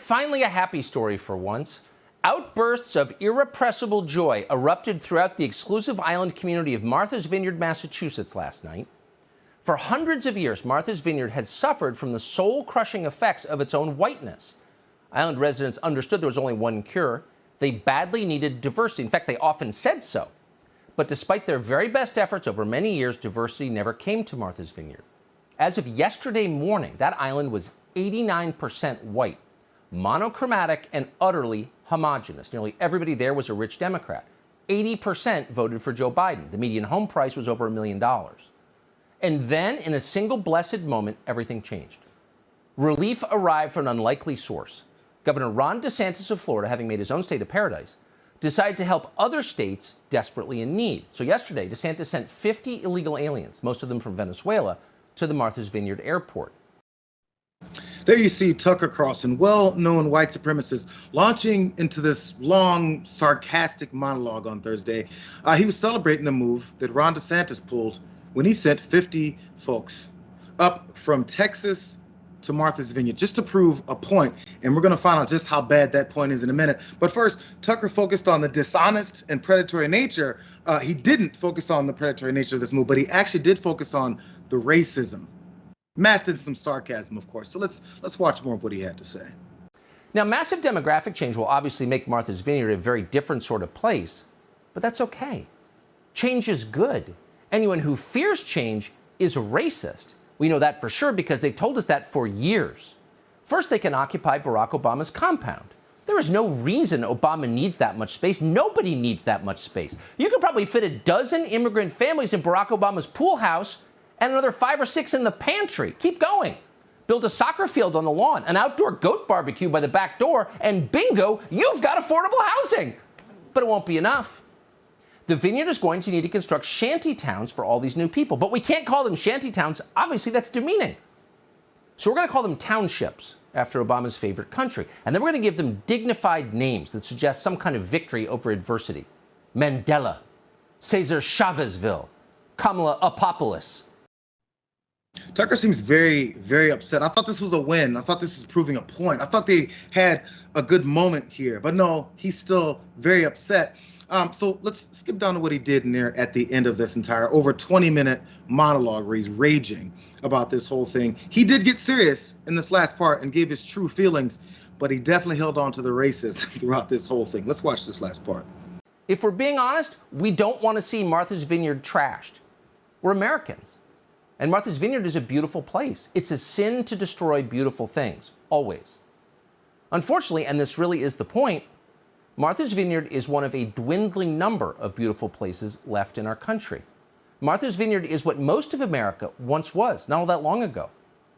Finally, a happy story for once. Outbursts of irrepressible joy erupted throughout the exclusive island community of Martha's Vineyard, Massachusetts last night. For hundreds of years, Martha's Vineyard had suffered from the soul-crushing effects of its own whiteness. Island residents understood there was only one cure. They badly needed diversity. In fact, they often said so. But despite their very best efforts over many years, diversity never came to Martha's Vineyard. As of yesterday morning, that island was 89% white, monochromatic, and utterly homogenous. Nearly everybody there was a rich Democrat. 80% voted for Joe Biden. The median home price was over $1 million. And then, in a single blessed moment, everything changed. Relief arrived from an unlikely source. Governor Ron DeSantis of Florida, having made his own state a paradise, decided to help other states desperately in need. So yesterday, DeSantis sent 50 illegal aliens, most of them from Venezuela, to the Martha's Vineyard airport. There you see Tucker Carlson, well-known white supremacist, launching into this long, sarcastic monologue on Thursday. He was celebrating the move that Ron DeSantis pulled when he sent 50 folks up from Texas to Martha's Vineyard just to prove a point. And we're going to find out just how bad that point is in a minute. But first, Tucker focused on the dishonest and predatory nature. He didn't focus on the predatory nature of this move, but he actually did focus on the racism. Masked in some sarcasm, of course. So let's watch more of what he had to say. Now, massive demographic change will obviously make Martha's Vineyard a very different sort of place, but that's okay. Change is good. Anyone who fears change is racist. We know that for sure because they've told us that for years. First, they can occupy Barack Obama's compound. There is no reason Obama needs that much space. Nobody needs that much space. You could probably fit a dozen immigrant families in Barack Obama's pool house and another 5 or 6 in the pantry. Keep going. Build a soccer field on the lawn, an outdoor goat barbecue by the back door, and bingo, you've got affordable housing. But it won't be enough. The Vineyard is going to need to construct shanty towns for all these new people. But we can't call them shanty towns. Obviously, that's demeaning. So we're going to call them townships after Obama's favorite country. And then we're going to give them dignified names that suggest some kind of victory over adversity. Mandela, Cesar Chavezville, Kamala Apopolis. Tucker seems very, very upset. I thought this was a win. I thought this was proving a point. I thought they had a good moment here. But no, he's still very upset. So let's skip down to what he did in there at the end of this entire over 20-minute monologue where he's raging about this whole thing. He did get serious in this last part and gave his true feelings, but he definitely held on to the racism throughout this whole thing. Let's watch this last part. If we're being honest, we don't want to see Martha's Vineyard trashed. We're Americans. And Martha's Vineyard is a beautiful place. It's a sin to destroy beautiful things, always. Unfortunately, and this really is the point, Martha's Vineyard is one of a dwindling number of beautiful places left in our country. Martha's Vineyard is what most of America once was, not all that long ago.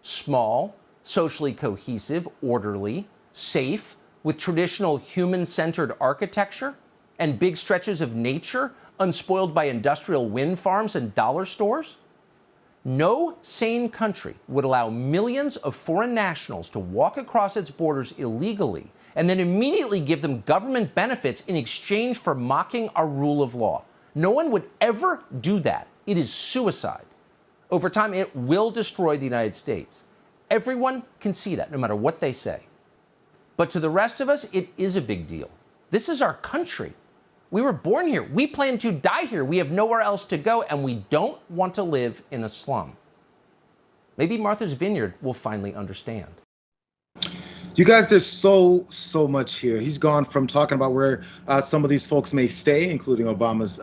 Small, socially cohesive, orderly, safe, with traditional human-centered architecture and big stretches of nature unspoiled by industrial wind farms and dollar stores. No sane country would allow millions of foreign nationals to walk across its borders illegally and then immediately give them government benefits in exchange for mocking our rule of law. No one would ever do that. It is suicide. Over time, it will destroy the United States. Everyone can see that, no matter what they say. But to the rest of us, it is a big deal. This is our country. We were born here. We plan to die here. We have nowhere else to go, and we don't want to live in a slum. Maybe Martha's Vineyard will finally understand. You guys, there's so much here. He's gone from talking about where some of these folks may stay, including Obama's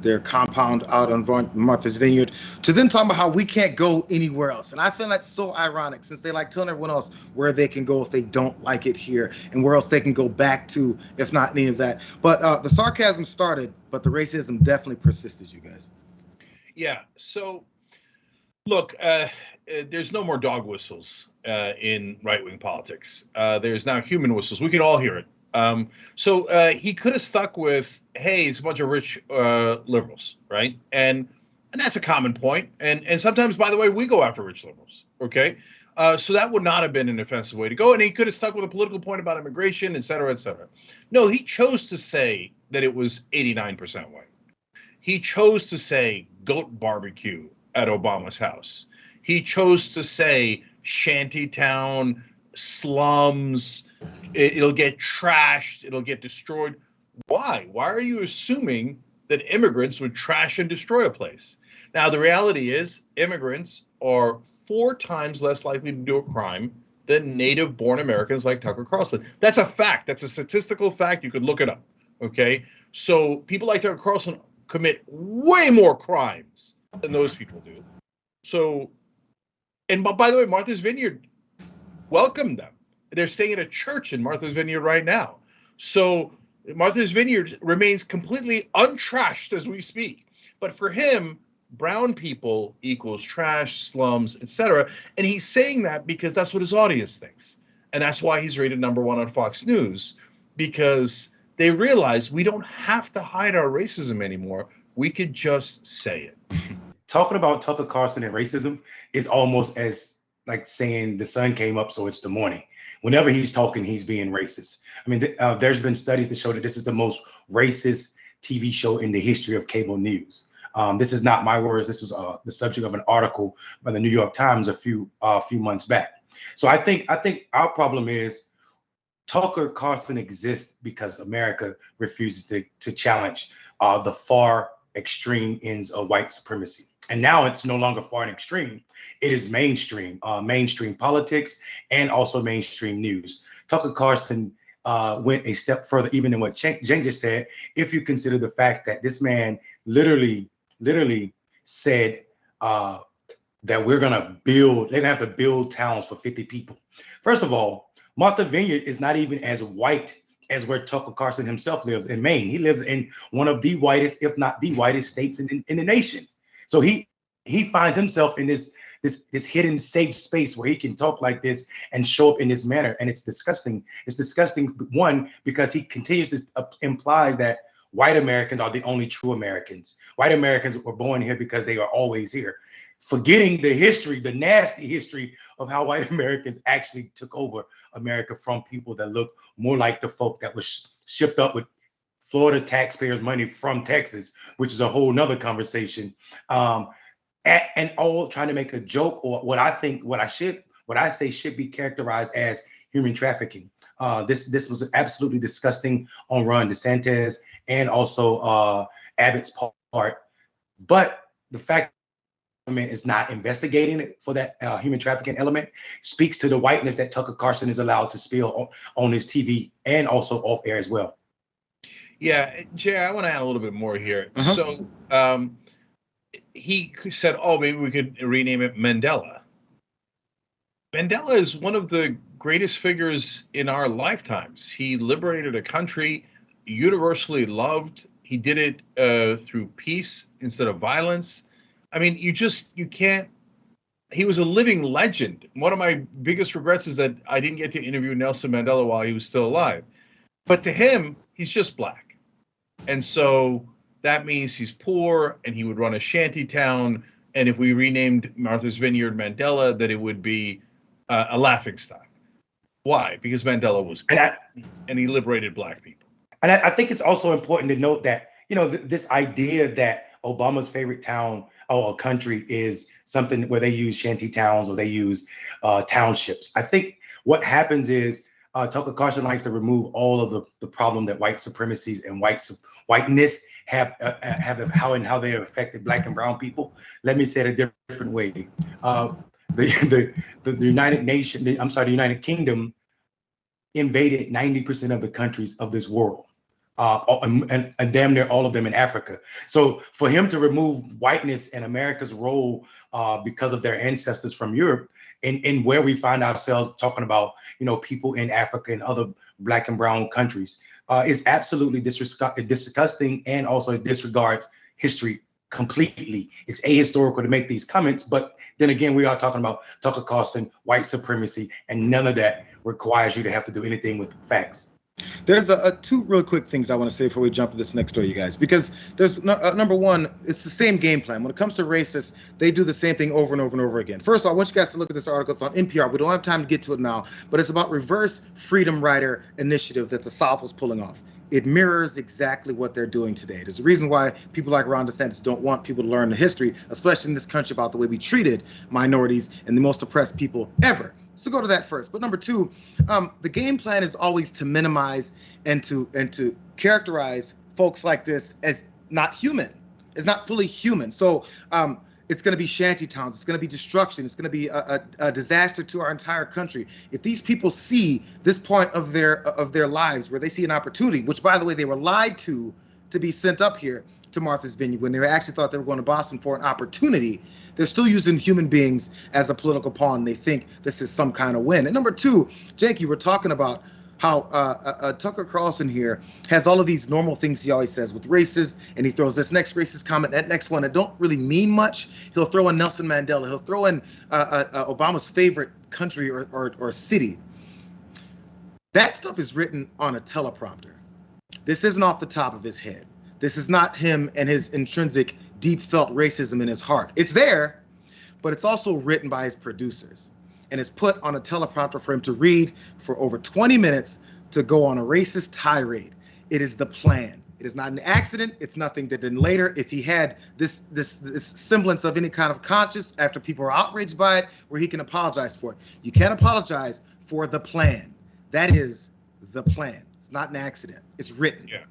their compound out on Martha's Vineyard, to then talking about how we can't go anywhere else. And I feel that's so ironic, since they like telling everyone else where they can go if they don't like it here and where else they can go back to if not any of that. But the sarcasm started, but the racism definitely persisted, you guys. Yeah. So, look, there's no more dog whistles in right-wing politics. There's now human whistles. We can all hear it. So he could have stuck with, hey, it's a bunch of rich liberals, right? And that's a common point. And sometimes, by the way, we go after rich liberals, okay? So that would not have been an offensive way to go. And he could have stuck with a political point about immigration, et cetera, et cetera. No, he chose to say that it was 89% white. He chose to say goat barbecue at Obama's house. He chose to say shantytown, slums, It'll get trashed. It'll get destroyed. Why? Why are you assuming that immigrants would trash and destroy a place? Now, the reality is immigrants are 4 times less likely to do a crime than native-born Americans like Tucker Carlson. That's a fact. That's a statistical fact. You could look it up, okay? So people like Tucker Carlson commit way more crimes than those people do. So, and by the way, Martha's Vineyard welcomed them. They're staying at a church in Martha's Vineyard right now. So Martha's Vineyard remains completely untrashed as we speak. But for him, brown people equals trash, slums, etc. And he's saying that because that's what his audience thinks. And that's why he's rated #1 on Fox News, because they realize we don't have to hide our racism anymore. We could just say it. Talking about Tucker Carlson and racism is almost as like saying the sun came up, so it's the morning. Whenever he's talking, he's being racist. I mean, there's been studies that show that this is the most racist TV show in the history of cable news. This is not my words. This was the subject of an article by the New York Times a few months back. So I think our problem is Tucker Carlson exists because America refuses to challenge the far extreme ends of white supremacy. And now it's no longer far and extreme. It is mainstream politics and also mainstream news. Tucker Carlson went a step further, even than what Cenk just said, if you consider the fact that this man literally said that they're gonna have to build towns for 50 people. First of all, Martha's Vineyard is not even as white as where Tucker Carlson himself lives in Maine. He lives in one of the whitest, if not the whitest states in the nation. So he finds himself in this hidden safe space where he can talk like this and show up in this manner. And it's disgusting. It's disgusting, one, because he continues to implies that white Americans are the only true Americans. White Americans were born here because they are always here. Forgetting the history, the nasty history of how white Americans actually took over America from people that look more like the folk that was shipped up with Florida taxpayers' money from Texas, which is a whole nother conversation. And all trying to make a joke, or what I say should be characterized as human trafficking. This was absolutely disgusting on Ron DeSantis and also Abbott's part. But the fact that the government is not investigating it for that human trafficking element speaks to the whiteness that Tucker Carlson is allowed to spill on his TV and also off air as well. Yeah, Jay, I want to add a little bit more here. So he said, oh, maybe we could rename it Mandela. Mandela is one of the greatest figures in our lifetimes. He liberated a country, universally loved. He did it through peace instead of violence. I mean, you can't. He was a living legend. One of my biggest regrets is that I didn't get to interview Nelson Mandela while he was still alive. But to him, he's just black. And so that means he's poor and he would run a shanty town. And if we renamed Martha's Vineyard Mandela, that it would be a laughingstock. Why? Because Mandela was black and he liberated black people. And I think it's also important to note that, this idea that Obama's favorite town or country is something where they use shanty towns or they use townships. I think what happens is Tucker Carlson likes to remove all of the problem that white supremacies and whiteness have how they have affected black and brown people. Let me say it a different way. The United Kingdom invaded 90% of the countries of this world. And damn near all of them in Africa. So for him to remove whiteness and America's role because of their ancestors from Europe, and where we find ourselves talking about, people in Africa and other black and brown countries, is absolutely disgusting, and also disregards history completely. It's ahistorical to make these comments, but then again, we are talking about Tucker Carlson, white supremacy, and none of that requires you to have to do anything with facts. There's two real quick things I want to say before we jump to this next story, you guys, because there's number one, it's the same game plan. When it comes to racists, they do the same thing over and over and over again. First of all, I want you guys to look at this article. It's on NPR. We don't have time to get to it now, but it's about reverse freedom rider initiative that the South was pulling off. It mirrors exactly what they're doing today. There's a reason why people like Ron DeSantis don't want people to learn the history, especially in this country, about the way we treated minorities and the most oppressed people ever. So go to that first. But number two, the game plan is always to minimize and to characterize folks like this as not human, as not fully human. So it's going to be shanty towns. It's going to be destruction. It's going to be a disaster to our entire country. If these people see this point of their lives where they see an opportunity, which, by the way, they were lied to be sent up here to Martha's Vineyard when they actually thought they were going to Boston for an opportunity, they're still using human beings as a political pawn. They think this is some kind of win. And number two, Cenk, you were talking about how Tucker Carlson here has all of these normal things he always says with races, and he throws this next racist comment, that next one that don't really mean much. He'll throw in Nelson Mandela. He'll throw in Obama's favorite country or city. That stuff is written on a teleprompter. This isn't off the top of his head. This is not him and his intrinsic deep felt racism in his heart. It's there, but it's also written by his producers. And it's put on a teleprompter for him to read for over 20 minutes to go on a racist tirade. It is the plan. It is not an accident. It's nothing that then later, if he had this semblance of any kind of conscience after people are outraged by it, where he can apologize for it. You can't apologize for the plan. That is the plan. It's not an accident. It's written. Yeah.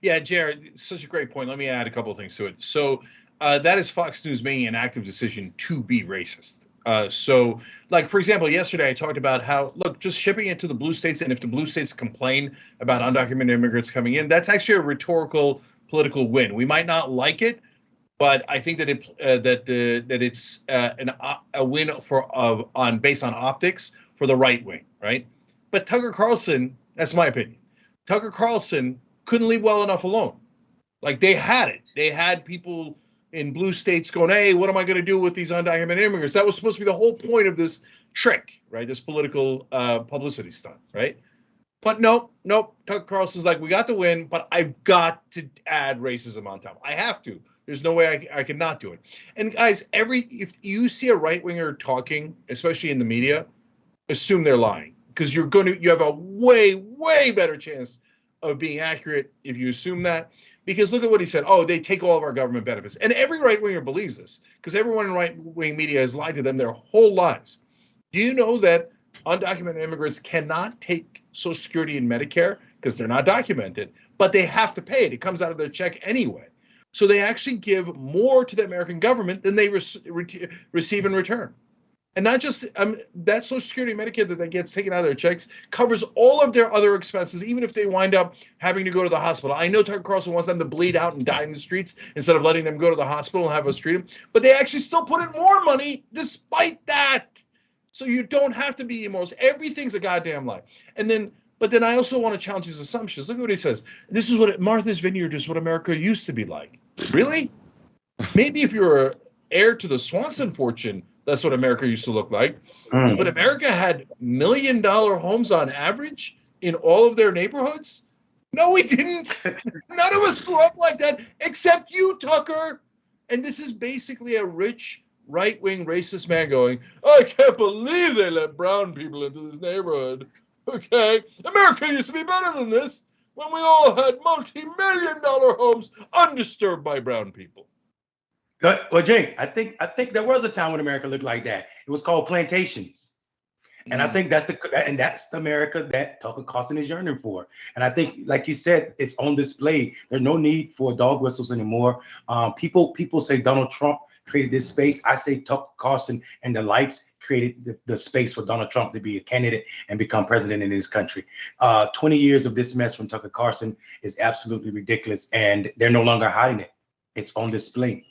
Yeah, Jared, such a great point. Let me add a couple of things to it. So that is Fox News making an active decision to be racist. So, like, for example, yesterday I talked about how, look, just shipping it to the blue states, and if the blue states complain about undocumented immigrants coming in, that's actually a rhetorical political win. We might not like it, but I think that it's a win based on optics for the right wing, right? But Tucker Carlson, that's my opinion. Tucker Carlson couldn't leave well enough alone. Like, they had it. They had people in blue states going, hey, what am I going to do with these undocumented immigrants? That was supposed to be the whole point of this trick, right? This political publicity stunt, right? But nope. Tucker Carlson's like, we got the win, but I've got to add racism on top. I have to. There's no way I can not do it. And guys, if you see a right-winger talking, especially in the media, assume they're lying, because you have a way better chance of being accurate if you assume that. Because look at what he said. Oh, they take all of our government benefits. And every right-winger believes this, because everyone in right-wing media has lied to them their whole lives. Do you know that undocumented immigrants cannot take Social Security and Medicare because they're not documented, but they have to pay it? It comes out of their check anyway. So they actually give more to the American government than they receive in return. And not just that Social Security and Medicare that they get taken out of their checks covers all of their other expenses, even if they wind up having to go to the hospital. I know Tucker Carlson wants them to bleed out and die in the streets instead of letting them go to the hospital and have us treat them, but they actually still put in more money despite that. So you don't have to be emotional. Everything's a goddamn lie. But then I also want to challenge his assumptions. Look at what he says. This is what Martha's Vineyard is what America used to be like. Really? Maybe if you're heir to the Swanson fortune, that's what America used to look like. But America had $1 million homes on average in all of their neighborhoods? No, we didn't. None of us grew up like that, except you, Tucker. And this is basically a rich, right-wing racist man going, I can't believe they let brown people into this neighborhood. Okay, America used to be better than this when we all had multi-million-dollar homes undisturbed by brown people. Well, Jake, I think there was a time when America looked like that. It was called plantations. And I think that's the America that Tucker Carlson is yearning for. And I think, like you said, it's on display. There's no need for dog whistles anymore. People say Donald Trump created this space. I say Tucker Carlson and the lights created the space for Donald Trump to be a candidate and become president in this country. 20 years of this mess from Tucker Carlson is absolutely ridiculous, and they're no longer hiding it. It's on display.